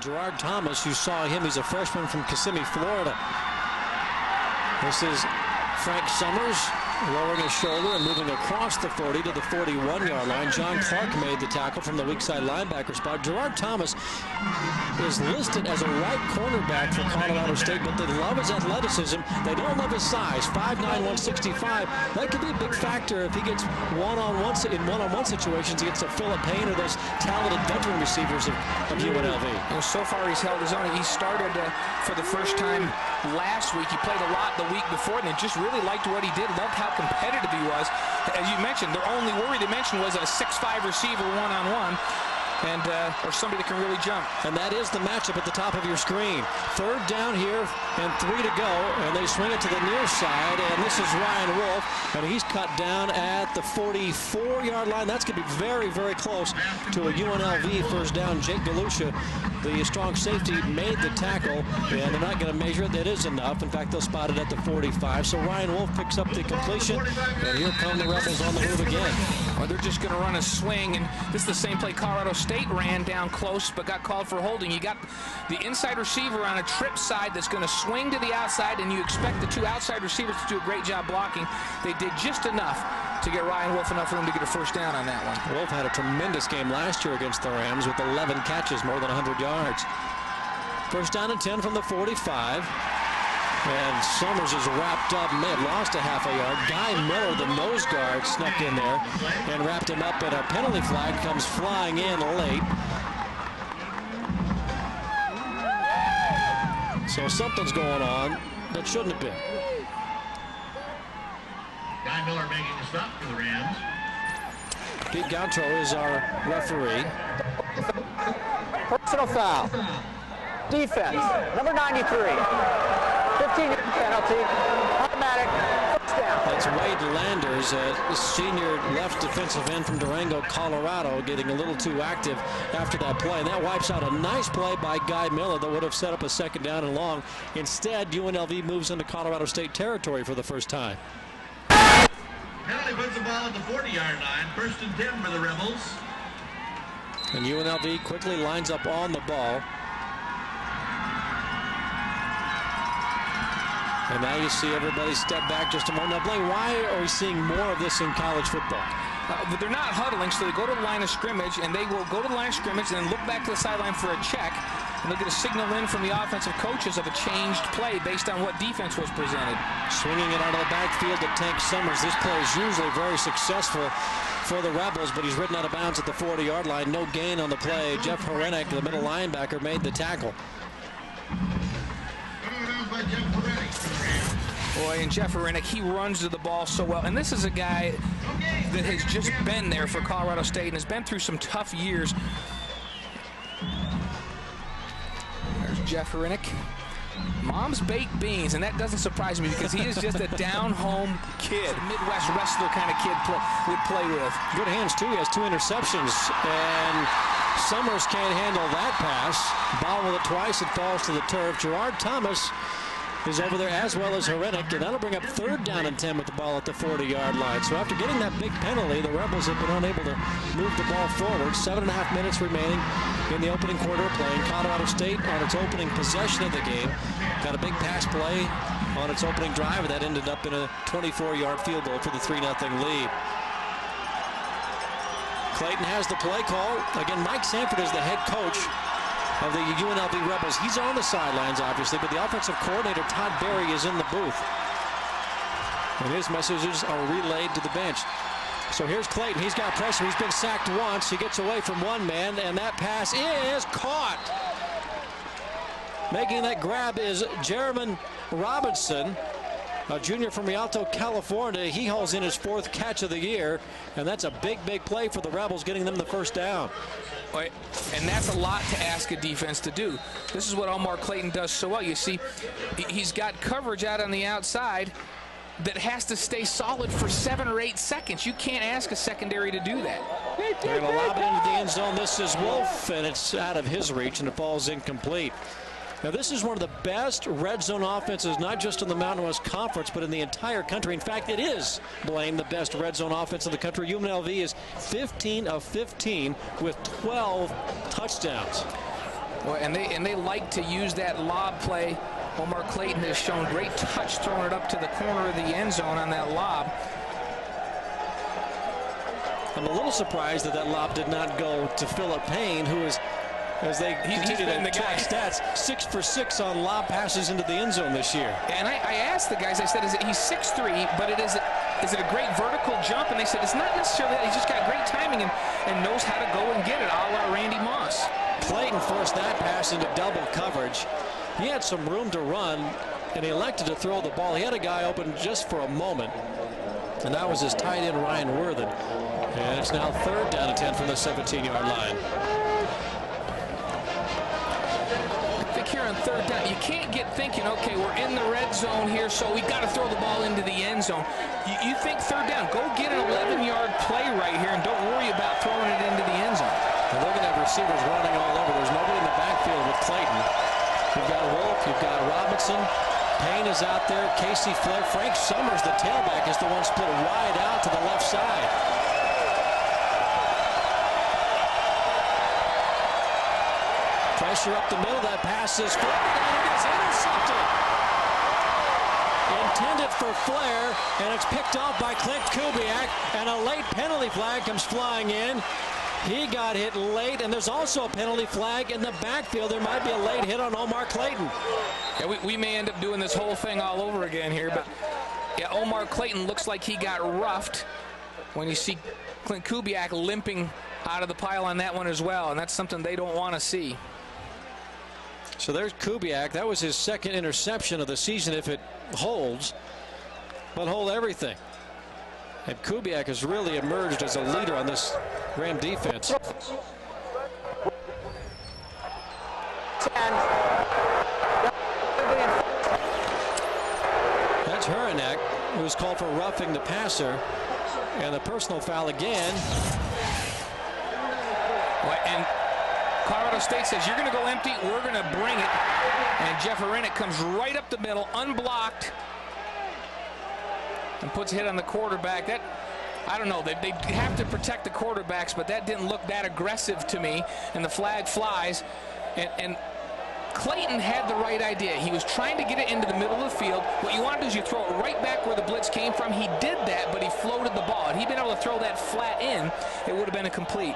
Gerard Thomas. You saw him. He's a freshman from Kissimmee, Florida. This is Frank Summers lowering his shoulder and moving across the 40 to the 41-yard line. John Clark made the tackle from the weak side linebacker spot. Gerard Thomas is listed as a right cornerback for Colorado State, but they love his athleticism. They don't love his size. 5'9", 165. That could be a big factor if he gets one-on-one situations. He gets to Philip Payne or those talented veteran receivers of UNLV. Well, so far he's held his own. He started for the first time last week. He played a lot the week before, and they just really liked what he did. Loved how competitive he was. As you mentioned, the only worry they mentioned was a 6'5" receiver one-on-one. And or somebody that can really jump. And that is the matchup at the top of your screen. Third down here and 3 to go, and they swing it to the near side, and this is Ryan Wolf, and he's cut down at the 44-yard line. That's going to be very, very close to a UNLV first down. Jake Galusha, the strong safety, made the tackle, and they're not going to measure it. That is enough. In fact, they'll spot it at the 45. So Ryan Wolf picks up the completion, and here come the Rebels on the move again. Well, they're just going to run a swing, and this is the same play Colorado State ran down close but got called for holding. You got the inside receiver on a trip side that's going to swing to the outside, and you expect the two outside receivers to do a great job blocking. They did just enough to get Ryan Wolf enough room to get a first down on that one. Wolf had a tremendous game last year against the Rams with 11 catches, more than 100 yards. First down and 10 from the 45. And Summers is wrapped up, may have lost a half a yard. Guy Miller, the nose guard, snuck in there and wrapped him up, and a penalty flag comes flying in late. So something's going on that shouldn't have been. Guy Miller making a stop for the Rams. Pete Gautreaux is our referee. Personal foul. Defense, number 93. 15-yard penalty, automatic, first down. That's Wade Landers, the senior left defensive end from Durango, Colorado, getting a little too active after that play. And that wipes out a nice play by Guy Miller that would have set up a second down and long. Instead, UNLV moves into Colorado State territory for the first time. Penalty puts the ball at the 40-yard line. First and 10 for the Rebels. And UNLV quickly lines up on the ball. And now you see everybody step back just a moment. Now, Blaine, why are we seeing more of this in college football? But they're not huddling, so they go to the line of scrimmage, and they will go to the line of scrimmage and then look back to the sideline for a check. And they'll get a signal in from the offensive coaches of a changed play based on what defense was presented. Swinging it out of the backfield to Tank Summers. This play is usually very successful for the Rebels, but he's ridden out of bounds at the 40-yard line. No gain on the play. Jeff Horenek, the middle linebacker, made the tackle. Boy, and Jeff Horenek, he runs to the ball so well. And this is a guy that has just been there for Colorado State and has been through some tough years. There's Jeff Horenek. Mom's baked beans, and that doesn't surprise me because he is just a down-home kid. Midwest wrestler kind of kid would play with. Good hands, too. He has 2 interceptions, and Summers can't handle that pass. Bobbled it twice, it falls to the turf. Gerard Thomas is over there as well as Horenek, and that'll bring up third down and 10 with the ball at the 40-yard line. So after getting that big penalty, the Rebels have been unable to move the ball forward. 7.5 minutes remaining in the opening quarter of play. Colorado State on its opening possession of the game got a big pass play on its opening drive, and that ended up in a 24-yard field goal for the 3-0 lead. Clayton has the play call. Again, Mike Sanford is the head coach of the UNLV Rebels. He's on the sidelines, obviously, but the offensive coordinator, Todd Berry, is in the booth. And his messages are relayed to the bench. So here's Clayton. He's got pressure. He's been sacked once. He gets away from one man, and that pass is caught. Making that grab is Jeremy Robinson, a junior from Rialto, California. He hauls in his 4th catch of the year, and that's a big, big play for the Rebels, getting them the first down. And that's a lot to ask a defense to do. This is what Omar Clayton does so well. You see, he's got coverage out on the outside that has to stay solid for 7 or 8 seconds. You can't ask a secondary to do that. They're going to lob it into the end zone. This is Wolf, and it's out of his reach, and it falls incomplete. Now, this is one of the best red zone offenses, not just in the Mountain West Conference, but in the entire country. In fact, it is, Blaine, the best red zone offense in the country. UNLV is 15 of 15 with 12 touchdowns. Well, and they like to use that lob play. Omar Clayton has shown great touch throwing it up to the corner of the end zone on that lob. I'm a little surprised that that lob did not go to Philip Payne, who is, as they continue to track stats, 6 for 6 on lob passes into the end zone this year. And I asked the guys, I said, he's 6'3", but is it a great vertical jump? And they said it's not necessarily that. He's just got great timing and knows how to go and get it, a la Randy Moss. Clayton forced that pass into double coverage. He had some room to run, and he elected to throw the ball. He had a guy open just for a moment, and that was his tight end, Ryan Worthen. And it's now 3rd down and 10 from the 17-yard line. I think here on 3rd down, you can't get thinking, okay, we're in the red zone here, so we've got to throw the ball into the end zone. You think 3rd down, go get an 11-yard play right here and don't worry about throwing it into the end zone. And they're going to have receivers running all over. There's nobody in the backfield with Clayton. You've got Wolf, you've got Robinson. Payne is out there. Casey Flair. Frank Summers, the tailback, is the one split wide out to the left side. Pressure up the middle. That pass is forward, and it is intercepted. Intended for Flair, and it's picked off by Clint Kubiak, and a late penalty flag comes flying in. He got hit late, and there's also a penalty flag in the backfield. There might be a late hit on Omar Clayton. Yeah, we may end up doing this whole thing all over again here, but yeah, Omar Clayton looks like he got roughed when you see Clint Kubiak limping out of the pile on that one as well, and that's something they don't want to see. So there's Kubiak. That was his 2nd interception of the season if it holds, but hold everything. And Kubiak has really emerged as a leader on this Ram defense. That's Huranek, who was called for roughing the passer. And the personal foul again. And Colorado State says, you're going to go empty, we're going to bring it. And Jeff Huranek comes right up the middle, unblocked, and puts a hit on the quarterback. That, I don't know, they have to protect the quarterbacks, but that didn't look that aggressive to me, and the flag flies. And Clayton had the right idea. He was trying to get it into the middle of the field. What you want to do is you throw it right back where the blitz came from. He did that, but he floated the ball. Had he been able to throw that flat in, it would have been a complete.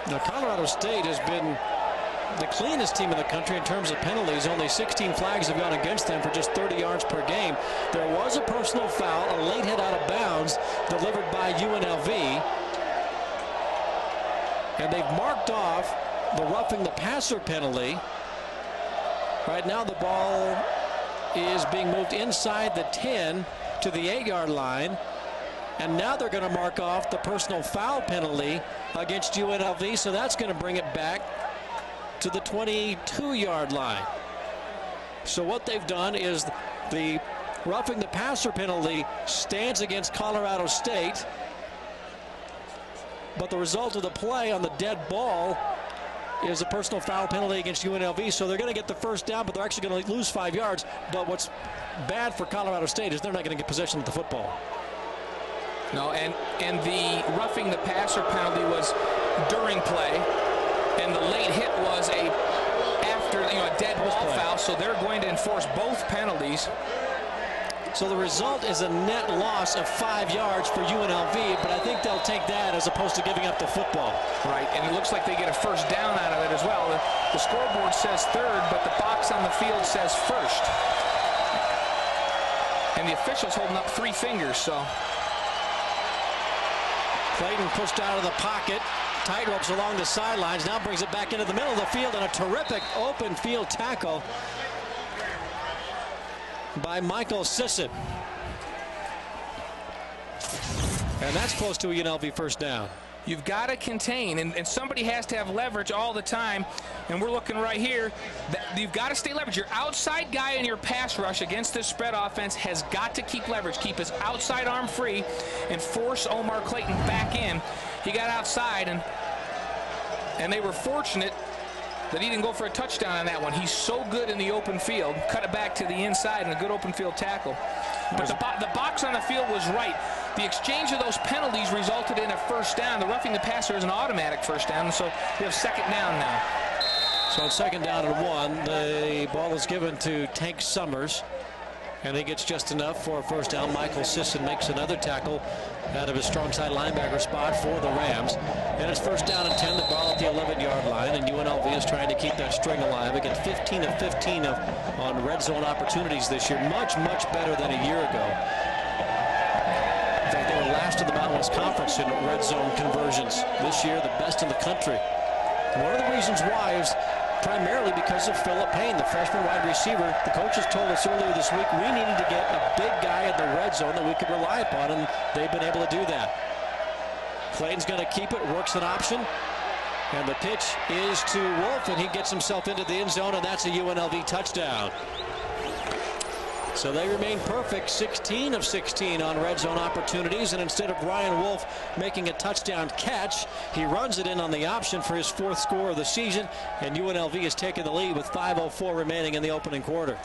Now, Colorado State has been the cleanest team in the country in terms of penalties. Only 16 flags have gone against them for just 30 yards per game. There was a personal foul, a late hit out of bounds delivered by UNLV. And they've marked off the roughing the passer penalty. Right now the ball is being moved inside the 10 to the 8-yard line. And now they're going to mark off the personal foul penalty against UNLV. So that's going to bring it back to the 22-yard line. So what they've done is the roughing the passer penalty stands against Colorado State, but the result of the play on the dead ball is a personal foul penalty against UNLV. So they're going to get the first down, but they're actually going to lose 5 yards. But what's bad for Colorado State is they're not going to get possession of the football. No, and the roughing the passer penalty was during play, and the late hit was a dead ball foul, so they're going to enforce both penalties. So the result is a net loss of 5 yards for UNLV, but I think they'll take that as opposed to giving up the football. Right, and it looks like they get a first down out of it as well. The scoreboard says 3rd, but the box on the field says 1st. And the official's holding up 3 fingers, so. Clayton pushed out of the pocket. Tight ropes along the sidelines. Now brings it back into the middle of the field, and a terrific open field tackle by Michael Sisson. And that's close to a UNLV first down. You've got to contain, and somebody has to have leverage all the time. And we're looking right here. You've got to stay leverage. Your outside guy in your pass rush against this spread offense has got to keep leverage, keep his outside arm free, and force Omar Clayton back in. He got outside, and they were fortunate that he didn't go for a touchdown on that one. He's so good in the open field. Cut it back to the inside and a good open field tackle. But the box on the field was right. The exchange of those penalties resulted in a first down. The roughing the passer is an automatic first down, so we have 2nd down now. So on second down and 1, the ball is given to Tank Summers, and he gets just enough for a first down. Michael Sisson makes another tackle out of his strong side linebacker spot for the Rams. And it's first down and 10, the ball at the 11-yard line, and UNLV is trying to keep that string alive. Again, 15 of 15 on red zone opportunities this year. Much, much better than a year ago. In fact, they were last in the Mountain West Conference in red zone conversions. This year, the best in the country. And one of the reasons why is primarily because of Philip Payne, the freshman wide receiver. The coaches told us earlier this week we needed to get a big guy in the red zone that we could rely upon, and they've been able to do that. Clayton's going to keep it, works an option, and the pitch is to Wolf, and he gets himself into the end zone, and that's a UNLV touchdown. So they remain perfect, 16 of 16 on red zone opportunities, and instead of Ryan Wolf making a touchdown catch, he runs it in on the option for his 4th score of the season, and UNLV has taken the lead with 5:04 remaining in the opening quarter.